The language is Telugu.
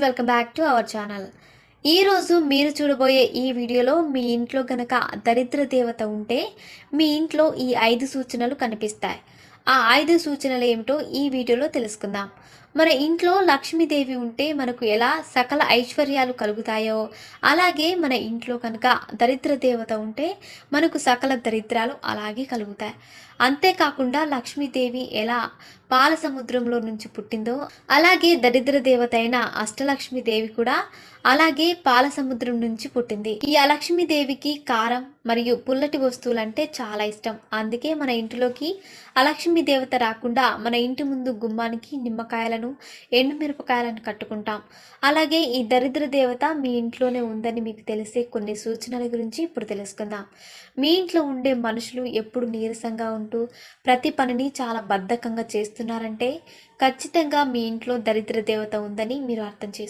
Welcome back to our channel. ఈరోజు మీరు చూడబోయే ఈ వీడియోలో మీ ఇంట్లో గనక దరిద్ర దేవత ఉంటే మీ ఇంట్లో ఈ 5 సూచనలు కనిపిస్తాయి. ఆ 5 సూచనలు ఏమిటో ఈ వీడియోలో తెలుసుకుందాం. మన ఇంట్లో లక్ష్మీదేవి ఉంటే మనకు ఎలా సకల ఐశ్వర్యాలు కలుగుతాయో, అలాగే మన ఇంట్లో కనుక దరిద్ర దేవత ఉంటే మనకు సకల దరిద్రాలు అలాగే కలుగుతాయి. అంతేకాకుండా లక్ష్మీదేవి ఎలా పాల సముద్రంలో నుంచి పుట్టిందో, అలాగే దరిద్ర దేవత అయిన అష్టలక్ష్మీదేవి కూడా అలాగే పాల సముద్రం నుంచి పుట్టింది. ఈ అలక్ష్మీదేవికి కారం మరియు పుల్లటి వస్తువులంటే చాలా ఇష్టం. అందుకే మన ఇంటిలోకి అలక్ష్మీ దేవత రాకుండా మన ఇంటి ముందు గుమ్మానికి నిమ్మకాయలను, ఎండుమిరపకాయలను కట్టుకుంటాం. అలాగే ఈ దరిద్ర దేవత మీ ఇంట్లోనే ఉందని మీకు తెలిసే కొన్ని సూచనల గురించి ఇప్పుడు తెలుసుకుందాం. మీ ఇంట్లో ఉండే మనుషులు ఎప్పుడు నీరసంగా ఉంటూ ప్రతి పనిని చాలా బద్ధకంగా చేస్తున్నారంటే ఖచ్చితంగా మీ ఇంట్లో దరిద్ర దేవత ఉందని మీరు అర్థం చేసుకోవాలి.